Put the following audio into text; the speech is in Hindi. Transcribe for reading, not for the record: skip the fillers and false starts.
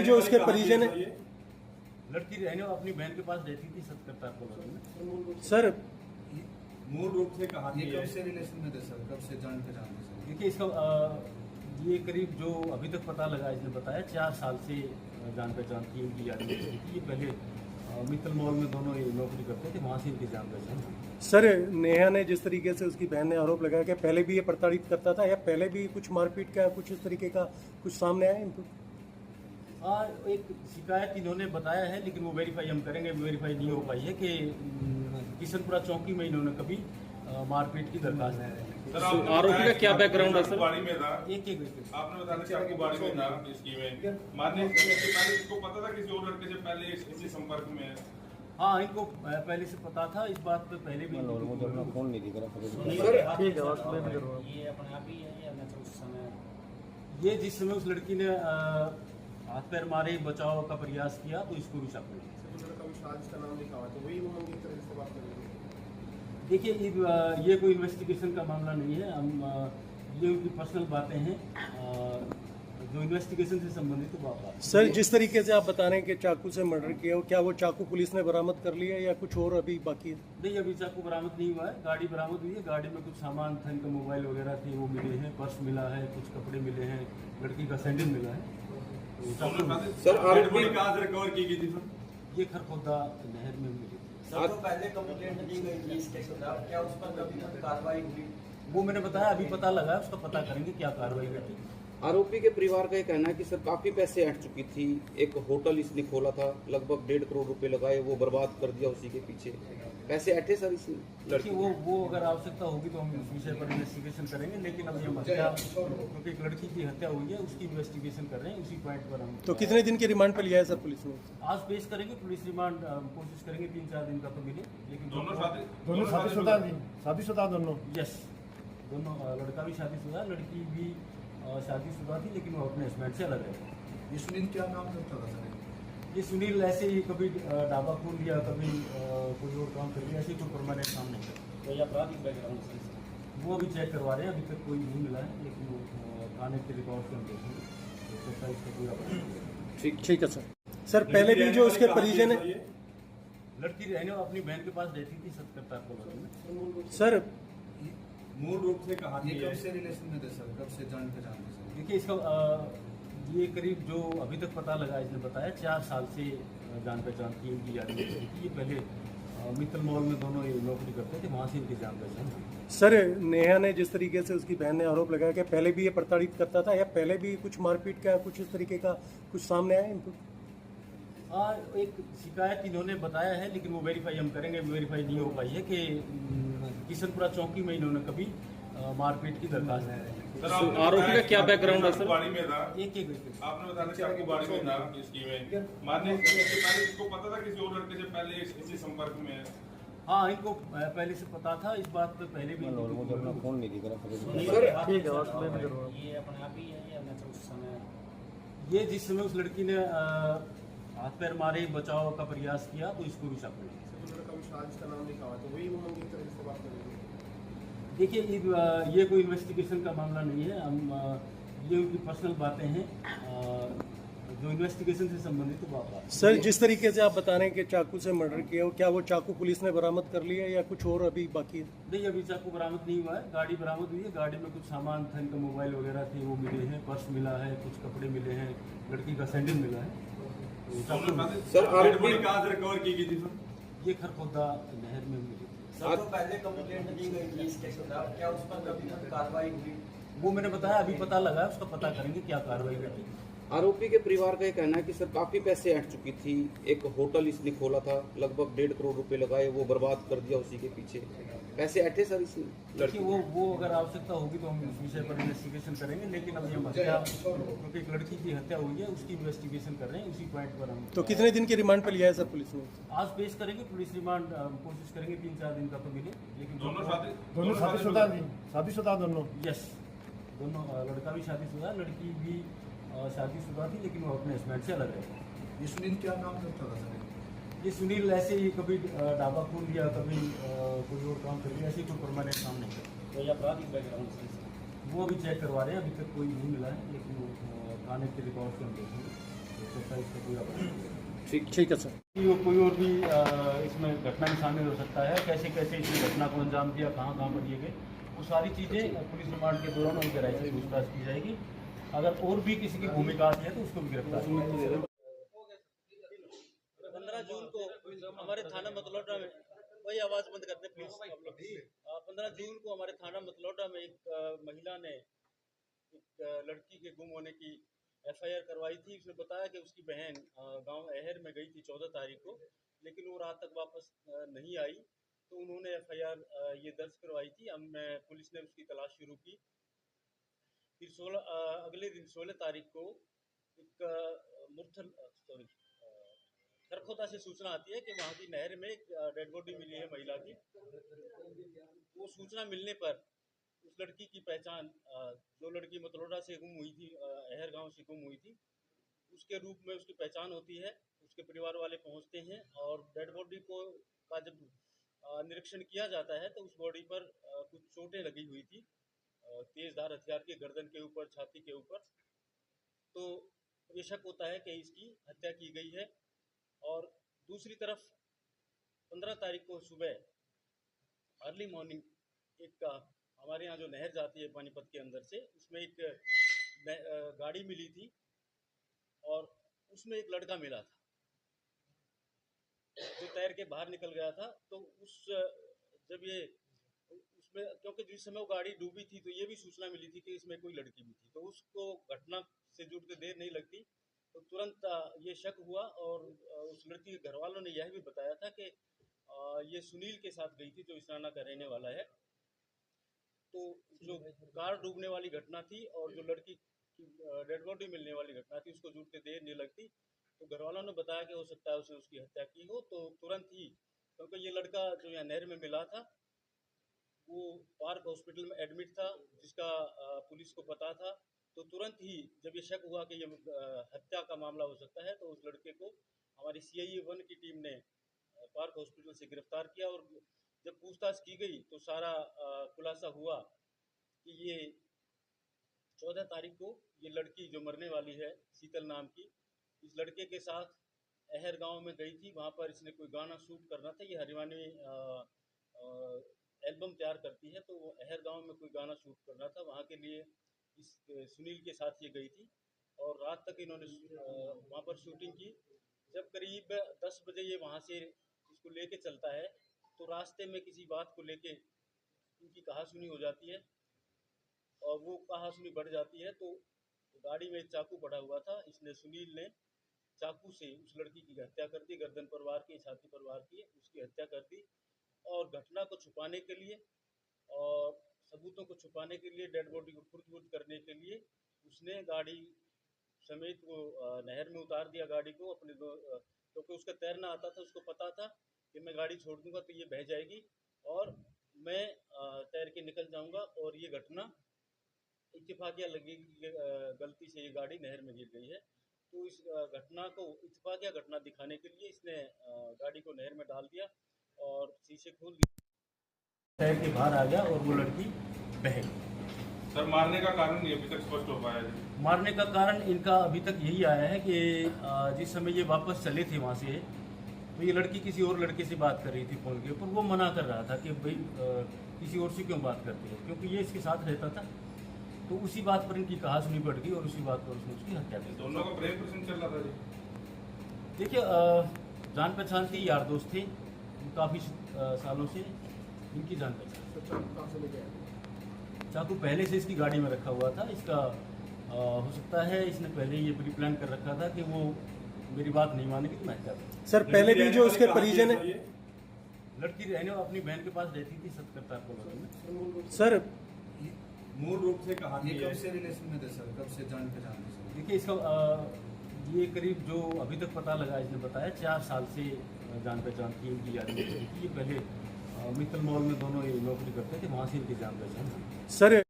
जो उसके परिजन है लड़की रहने अपनी बहन के पास रहती थी सतकर्ता कॉलोनी में। सर, मूल रूप से कहा ये कब से रिलेशन में थे सर, कब से जान पहचान थे सर? देखिए इसका ये करीब जो अभी तक पता लगा, इसने बताया 4 साल से जान पहचान की इनकी याद नहीं थी। ये पहले मित्तल मॉल में दोनों ये नौकरी करते थे, वहाँ से इनकी जान पहचान हुई। सर नेहा ने जिस तरीके से उसकी बहन ने आरोप लगाया कि पहले भी ये प्रताड़ित करता था या पहले भी कुछ मारपीट का कुछ इस तरीके का कुछ सामने आया इनको? हाँ, एक शिकायत इन्होंने बताया है, लेकिन वो वेरीफाई हम करेंगे। वेरीफाई नहीं हो पाई है कि किशनपुरा चौकी में इन्होंने कभी मारपीट की दरखास्त है। आरोपी का क्या बैकग्राउंड है सर? बाड़ी में था, एक आपने बताया कि आपकी बाड़ी में था इसकी में मारने से पहले इसको पता था किसी और लड़के से पहले इसी संपर्क में है? हाँ, इनको पहले से पता था। इस बात पे पहले भी फोन नहीं दिख रहा ये अपने आप ही है या मैं तो उस समय ये जिस समय उस लड़की ने हाथ पैर मारे, बचाव का प्रयास किया, तो इसको भी शक लगा। देखिए ये कोई इन्वेस्टिगेशन का मामला नहीं है। हम ये उनकी पर्सनल बातें हैं जो इन्वेस्टिगेशन से संबंधित बात। सर जिस तरीके से आप बता रहे हैं कि चाकू से मर्डर किया, क्या वो चाकू पुलिस ने बरामद कर लिया या कुछ और अभी बाकी है? नहीं, अभी चाकू बरामद नहीं हुआ है। गाड़ी बरामद हुई है, गाड़ी में कुछ सामान था, इनका मोबाइल वगैरह थे वो मिले हैं, पर्स मिला है, कुछ कपड़े मिले हैं, लड़की का सैंडल मिला है। सर आरोपी कहाँ से रिकवर की गई थी सर? ये खरखोदा नहर में मिली। सर तो पहले कंप्लेंट दी गई थी इसके खिलाफ, क्या उस पर कभी तक कार्रवाई हुई? वो मैंने बताया, अभी पता लगा है, उसका पता करेंगे क्या कार्रवाई करती। आरोपी के परिवार का ये कहना है कि सर काफी पैसे ऐंठ चुकी थी। एक होटल इसने खोला था, लगभग 1.5 करोड़ रुपए लगाए, वो बर्बाद कर दिया उसी के पीछे। पैसे ऐंठे सर इस लड़की देखिए वो अगर आवश्यकता होगी तो हम इस विषय पर इन्वेस्टिगेशन करेंगे, लेकिन अब ये हत्या, क्योंकि एक लड़की की हत्या हुई है, उसकी इन्वेस्टिगेशन कर रहे हैं। उसी पॉइंट पर हम तो कितने दिन के रिमांड पर लिया है सर पुलिस ने? आज पेश करेंगे। पुलिस रिमांड कोशिश करेंगे 3-4 दिन का तो मिले, लेकिन दोनों शादीशुदा दोनों? यस, दोनों, लड़का भी शादीशुदा, लड़की भी शादीशुदा थी, लेकिन वो अपने हस्बैंड से अलग है। ये सुनील क्या काम करता था सर? ये सुनील ऐसे ही कभी ढाबा खोल लिया, कभी कोई और काम कर लिया, ऐसे कोई परमानेंट काम नहीं करता। कोई आपराधिक बैकग्राउंड से वो अभी चेक करवा रहे हैं, अभी तक कोई नहीं मिला है, लेकिन वो थाने के रिकॉर्ड से हम देखेंगे तो इसका पूरा। ठीक है सर। सर पहले भी जो उसके परिजन है लड़की रहने अपनी बहन के पास रहती थी सतकर्ता कॉलोनी में। सर, मूल रूप से कहा ये कब से रिलेशन में थे सर, कब से जान पहचान थे सर? देखिए इसका ये करीब जो अभी तक पता लगा, इसने बताया 4 साल से जान पहचान की इनकी याद नहीं थी। ये पहले मित्तल मॉल में दोनों ये नौकरी करते थे, वहाँ से इनकी जान पहचान हुई। सर नेहा ने जिस तरीके से उसकी बहन ने आरोप लगाया कि पहले भी ये प्रताड़ित करता था या पहले भी कुछ मारपीट का कुछ इस तरीके का कुछ सामने आया इनको? हाँ, एक शिकायत इन्होंने बताया है, लेकिन वो वेरीफाई हम करेंगे। वेरीफाई नहीं हो पाई है कि किशनपुरा चौकी में इन्होंने कभी मारपीट की दरखास्त है। आरोपी का क्या बैकग्राउंड है सर? बाड़ी में था, एक आपने बताया कि आपकी बाड़ी में था इसकी में मारने से पहले इसको पता था किसी और लड़के से पहले इसी संपर्क में है? हाँ, इनको पहले से पता था। इस बात पे पहले भी फोन नहीं दिख रहा ये अपने आप ही है या मैं तो उस समय ये जिस समय उस लड़की ने हाथ पैर मारे, बचाव का प्रयास किया, तो इसको भी शक लगा। देखिए ये कोई इन्वेस्टिगेशन का मामला नहीं है। हम ये उनकी पर्सनल बातें हैं जो इन्वेस्टिगेशन से संबंधित बात। सर जिस तरीके से आप बता रहे हैं कि चाकू से मर्डर किया, क्या वो चाकू पुलिस ने बरामद कर लिया या कुछ और अभी बाकी है? नहीं, अभी चाकू बरामद नहीं हुआ है। गाड़ी बरामद हुई है, गाड़ी में कुछ सामान था, इनका मोबाइल वगैरह थे वो मिले हैं, पर्स मिला है, कुछ कपड़े मिले हैं, लड़की का सैंडल मिला है। सर आरोपी कहाँ से रिकवर की गई थी सर? ये खरखोदा नहर में मिली। सर तो पहले कंप्लेंट दी गई थी इसके खिलाफ, क्या उस पर कभी तक कार्रवाई हुई? वो मैंने बताया, अभी पता लगा है, उसका पता करेंगे क्या कार्रवाई करती। आरोपी के परिवार का ये कहना है कि सर काफी पैसे ऐंठ चुकी थी। एक होटल इसने खोला था, लगभग 1.5 करोड़ रुपए लगाए, वो बर्बाद कर दिया उसी के पीछे। पैसे ऐंठे सर इस देखिए वो अगर आवश्यकता होगी तो हम इस विषय पर इन्वेस्टिगेशन करेंगे, लेकिन अब ये हत्या, क्योंकि एक लड़की की हत्या हुई है, उसकी इन्वेस्टिगेशन कर रहे हैं। उसी पॉइंट पर हम तो कितने दिन के रिमांड पर लिया है सर पुलिस ने? आज पेश करेंगे। पुलिस रिमांड कोशिश करेंगे 3-4 दिन का तो मिले, लेकिन दोनों शादीशुदा दोनों? यस, दोनों, लड़का भी शादीशुदा, लड़की भी शादीशुदा थी, लेकिन वो अपने हस्बैंड से अलग है। ये सुनील क्या काम करता था सर? ये सुनील ऐसे ही कभी ढाबा खोल लिया, कभी कोई और काम कर लिया, ऐसे कोई परमानेंट काम नहीं करता। कोई आपराधिक बैकग्राउंड से वो अभी चेक करवा रहे हैं, अभी तक कोई नहीं मिला है, लेकिन वो थाने के रिकॉर्ड से हम देखेंगे। सकता है, इसका कोई आपत्ति ठीक है सर। नहीं। वो कोई और भी इसमें घटना में शामिल हो सकता है, कैसे कैसे इसने घटना को अंजाम दिया, कहाँ कहाँ पर ये गए, वो सारी चीज़ें पुलिस रिमांड के दौरान उनके राय से पूछताछ की जाएगी। अगर और भी किसी की भूमिका आती है तो उसको भी गिरफ्तार किया जाएगा। 15 जून को हमारे थाना मतलौडा में वही आवाज बंद करते प्लीज आप लोग। 15 जून को हमारे थाना मतलौडा में एक महिला ने एक लड़की के गुम होने की एफआईआर करवाई थी। उसने बताया कि उसकी बहन गांव अहर में गई थी 14 तारीख को, लेकिन वो रात तक वापस नहीं आई, तो उन्होंने एफआईआर ये दर्ज करवाई थी। पुलिस ने उसकी तलाश शुरू की। फिर अगले दिन 16 तारीख को एक खरखोदा से सूचना आती है कि वहाँ की नहर में एक डेड बॉडी मिली है महिला की। वो सूचना मिलने पर उस लड़की की पहचान, जो लड़की मतलौडा से गुम हुई थी, अहर गांव से गुम हुई थी, उसके रूप में उसकी पहचान होती है। उसके परिवार वाले पहुंचते हैं और डेड बॉडी का जब निरीक्षण किया जाता है तो उस बॉडी पर कुछ चोटें लगी हुई थी, तेजधार हथियार के, गर्दन के ऊपर, छाती के ऊपर। तो ये शक होता है कि इसकी हत्या की गई है। और दूसरी तरफ 15 तारीख को सुबह अर्ली मॉर्निंग एक हमारे यहाँ जो नहर जाती है पानीपत के अंदर से, उसमें एक गाड़ी मिली थी और उसमें एक लड़का मिला था जो तैर के बाहर निकल गया था। तो जब ये उसमें, क्योंकि जिस समय वो गाड़ी डूबी थी तो ये भी सूचना मिली थी कि इसमें कोई लड़की भी थी, तो उसको घटना से जुड़ते देर नहीं लगती, तो तुरंत ये शक हुआ। और उस लड़की के घर वालों ने यह भी बताया था कि ये सुनील के साथ गई थी, जो इसराना का रहने वाला है। तो जो कार डूबने वाली घटना थी और जो लड़की की डेड बॉडी मिलने वाली घटना थी, उसको जुड़ते देर नहीं लगती। तो घर वालों ने बताया कि हो सकता है उसने उसकी हत्या की हो। तो तुरंत ही, क्योंकि ये लड़का जो यहाँ नहर में मिला था वो पार्क हॉस्पिटल में एडमिट था, जिसका पुलिस को पता था, तो तुरंत ही जब ये शक हुआ कि ये हत्या का मामला हो सकता है, तो उस लड़के को हमारी CIE 1 की टीम ने पार्क हॉस्पिटल से गिरफ्तार किया। और जब पूछताछ की गई तो सारा खुलासा हुआ कि ये 14 तारीख को ये लड़की जो मरने वाली है, शीतल नाम की, इस लड़के के साथ अहर गांव में गई थी। वहाँ पर इसने कोई गाना शूट करना था, ये हरिवानी एल्बम तैयार करती है, तो वो अहर गांव में कोई गाना शूट करना था, वहाँ के लिए इस सुनील के साथ ये गई थी और रात तक इन्होंने वहाँ पर शूटिंग की। जब करीब 10 बजे ये वहाँ से इसको लेके चलता है, तो रास्ते में किसी बात को लेके इनकी कहासुनी हो जाती है और वो कहासुनी बढ़ जाती है। तो गाड़ी में एक चाकू पड़ा हुआ था, इसने सुनील ने चाकू से उस लड़की की हत्या कर दी, गर्दन पर वार की, छाती पर वार की, उसकी हत्या कर दी। और घटना को छुपाने के लिए और सबूतों को छुपाने के लिए, डेड बॉडी को खुर्द-बुर्द करने के लिए उसने गाड़ी समेत वो नहर में उतार दिया गाड़ी को अपने क्योंकि उसका तैरना आता था, उसको पता था कि मैं गाड़ी छोड़ दूंगा तो ये बह जाएगी और मैं तैर के निकल जाऊंगा। और ये घटना इत्तेफाकिया लगेगी, गलती से ये गाड़ी नहर में गिर गई है। तो इस घटना को इत्तेफाकिया घटना दिखाने के लिए इसने गाड़ी को नहर में डाल दिया और शीशे खोल दिए, तैर के बाहर आ गया और वो लड़की बह गई। सर, मारने का कारण नहीं अभी तक स्पष्ट हो पाया है। मारने का कारण इनका अभी तक यही आया है कि जिस समय ये वापस चले थे वहाँ से, तो ये लड़की किसी और लड़के से बात कर रही थी फ़ोन के ऊपर। वो मना कर रहा था कि भाई किसी और से क्यों बात करती है, क्योंकि ये इसके साथ रहता था। तो उसी बात पर इनकी कहासुनी बढ़ गई और उसी बात पर उसने उसकी हत्या कर दी। दोनों का प्रेम प्रसंग चल रहा था जी। देखिए, जान पहचान थी, यार दोस्त थे काफ़ी सालों से, इनकी जान पहचान। चाकू पहले से इसकी गाड़ी में रखा हुआ था। इसका हो सकता है इसने पहले ये प्री प्लान कर रखा था कि वो मेरी बात नहीं मानेगी तो मैं क्या करूं। सर पहले भी जो उसके परिजन है, लड़की रहने अपनी बहन के पास रहती थी सतकरतार कॉलोनी में। सर मूल रूप से कहाँ ये कब से रिलेशन में थे सर, कब से जान पहचान थी सर? देखिए, इसका ये करीब जो अभी तक पता लगा, इसने बताया 4 साल से जान पहचान की इनकी याद नहीं थी। ये पहले मित्तल मॉल में दोनों ये नौकरी करते थे, वहाँ से इनकी जान पहचान। सर